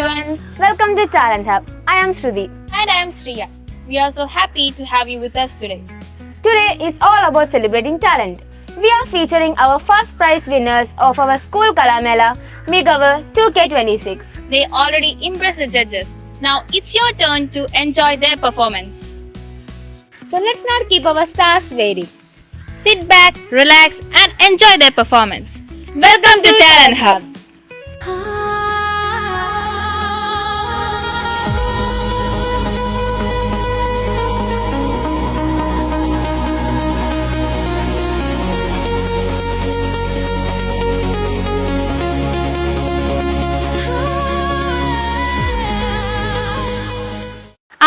everyone, welcome to Talent Hub. I am Shruti. And I am Shriya. We are so happy to have you with us today. Today is all about celebrating talent. We are featuring our first prize winners of our school Kalamela Migavu 2K26. They already impressed the judges. Now it's your turn to enjoy their performance. So let's not keep our stars waiting. Sit back, relax, and enjoy their performance. Welcome to Talent Hub.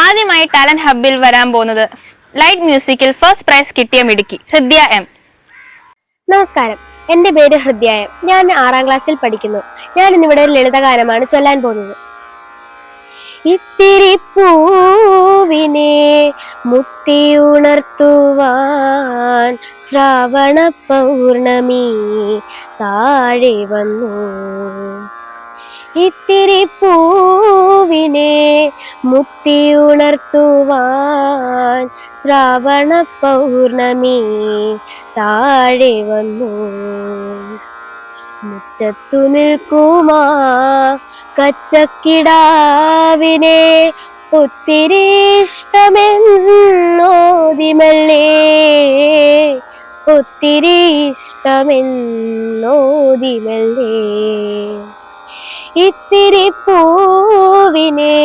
ആദ്യമായി talent ഹബിൽ വരാൻ പോകുന്നത് light മ്യൂസിക്കിൽ first prize കിട്ടിയ മിടുക്കി Hridya M. നമസ്കാരം, എൻ്റെ പേര് Hridya M. ഞാൻ 6ാം ക്ലാസ്സിൽ പഠിക്കുന്നു. ഞാൻ ഇന്നിവിടെ ഒരു ലളിതഗാനമാണ് ചൊല്ലാൻ പോകുന്നത്. ഇത്തിരി പൂവിനെ മുത്തിയുണർത്തുവാൻ ശ്രാവണ പൗർണമി താഴെ വന്നു. ഇത്തിരി പൂവിനെ മുത്തിയുണർത്തുവാൻ ശ്രാവണ പൗർണമി താഴെ വന്നു. മുറ്റത്തു നിൽക്കുമാ കച്ചക്കിടാവിനെ ഒത്തിരി ഇഷ്ടമെന്നോതിമല്ലേ, ഒത്തിരി ഇഷ്ടമെന്നോതിമല്ലേ. ഇത്തിരി പൂവിനെ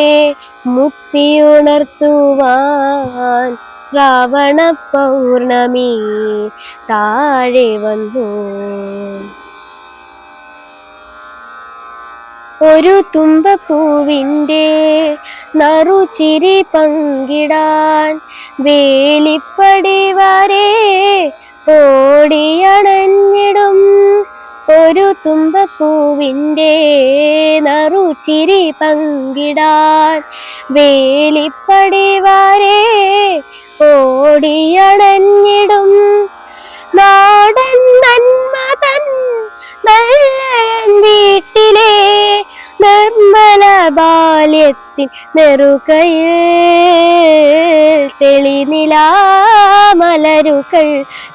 മുത്തിയുണർത്തുവാൻ ശ്രാവണ പൗർണമി താഴെ വന്നു. ഒരു തുമ്പപ്പൂവിൻ്റെ നറുചിരി പങ്കിടാൻ വേലിപ്പടി വരെ ഓടിയണഞ്ഞിടും. ഒരു തുമ്പപ്പൂവിൻ്റെ നറുചിരി പങ്കിടാൻ വേലിപ്പടി വരെ ഓടിയണഞ്ഞിടും. നാടൻ നന്മതൻ നല്ല വീട്ടിലെ നിർമ്മല ബാല്യത്തിൻ നെറുകയിൽ തെളിനിലാമലരുകൾ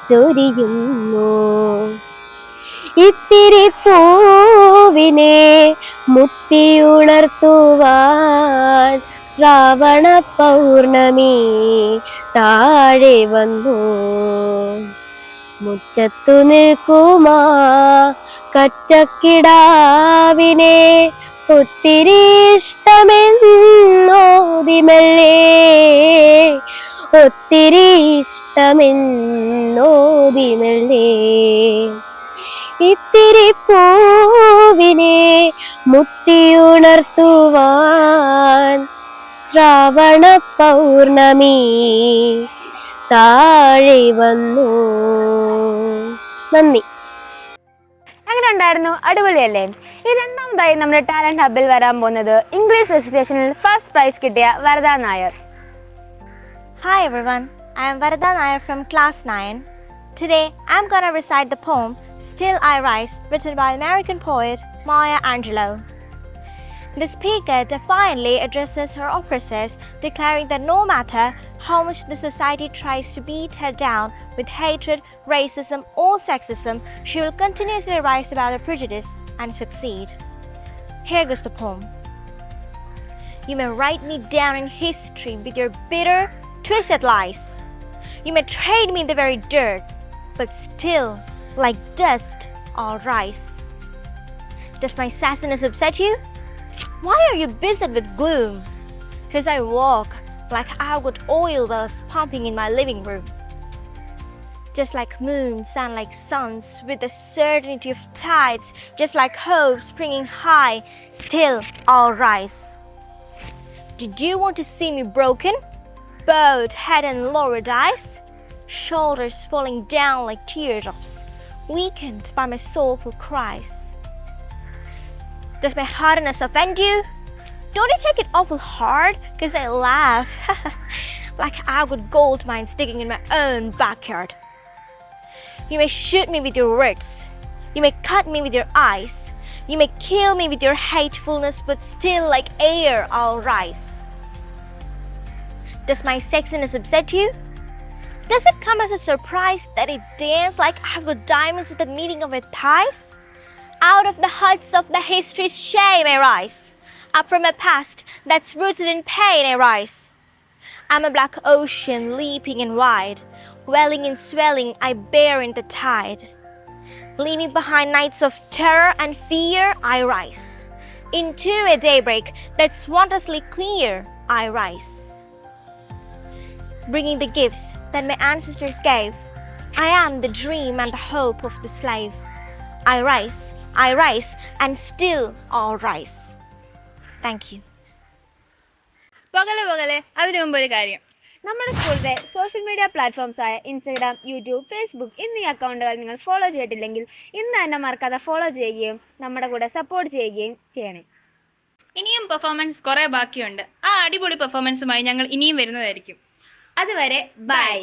ചൊരിയുന്നു. ഇത്തിരി പൂവിനെ മുത്തിയുണർത്തുവാൻ ശ്രാവണ പൗർണമി താഴെ വന്നു. മുറ്റത്തു നിൽക്കുമാ കച്ചക്കിടാവിനെ ഒത്തിരി ഇഷ്ടമെന്നോതിമല്ലേ, ഒത്തിരി ഇഷ്ടമെന്നോതിമല്ലേ. ഇത്തിരി പൂവിനെ മുത്തിയുണർത്തുവാൻ ശ്രാവണ പൗർണമി താഴെ വന്നു. നന്ദി. എങ്ങനെ ഉണ്ടായിരുന്നു? അടിപൊളിയല്ലേ? ഈ രണ്ടാമതായി നമ്മുടെ ടാലന്റ് ഹബിൽ വരാൻ പോകുന്നത് ഇംഗ്ലീഷ് റെസിറ്റേഷനിൽ ഫസ്റ്റ് പ്രൈസ് കിട്ടിയ Varada Nair. Hi everyone, I am Varada Nair from class 9. Today I'm gonna recite the poem Still I Rise, written by American poet Maya Angelou. The speaker defiantly addresses her oppressors, declaring that no matter how much the society tries to beat her down with hatred, racism, or sexism, she will continuously rise above the prejudice and succeed. Here goes the poem. You may write me down in history with your bitter, twisted lies. You may trade me in the very dirt, but still, like dust, I'll rise. Does my sassiness upset you? Why are you beset with gloom? 'Cause I walk like I've got oil wells pumping in my living room. Just like moons and like suns with the certainty of tides, just like hope springing high, still I'll rise. Did you want to see me broken? Bowed head and lowered eyes? Shoulders falling down like teardrops, weakened by my soulful cries. Does my hardness offend you? Don't you take it awful hard? 'Cause I laugh like I've got gold mines digging in my own backyard. You may shoot me with your words. You may cut me with your eyes. You may kill me with your hatefulness, but still like air I'll rise. Does my sexiness upset you? Does it come as a surprise that it dance like I've got diamonds at the meeting of her thighs? Out of the huts of the history's shame I rise. Up from a past that's rooted in pain I rise. I'm a black ocean leaping and wide, welling and swelling I bear in the tide. Leaving behind nights of terror and fear I rise. Into a daybreak that's wondrously clear I rise. Bringing the gifts that my ancestors gave, I am the dream and the hope of the slave. I rise, and still I'll rise. Thank you. പകലെ അതിനു മുമ്പ് ഒരു കാര്യം. നമ്മുടെ സ്കൂളിലെ social media പ്ലാറ്റ്ഫോംസായ Instagram, YouTube, Facebook എന്നീ അക്കൗണ്ടുകൾ നിങ്ങൾ ഫോളോ ചെയ്തിട്ടില്ലെങ്കിൽ ഇന്ന് തന്നെ മറക്കാതെ ഫോളോ ചെയ്യുകയും നമ്മുടെ കൂടെ സപ്പോർട്ട് ചെയ്യുകയും ചെയ്യണേ. ഇനിയും പെർഫോമൻസ് കുറെ ബാക്കിയുണ്ട്. ആ അടിപൊളി പെർഫോമൻസുമായി ഞങ്ങൾ ഇനിയും വരുന്നതായിരിക്കും. അതുവരെ ബൈ.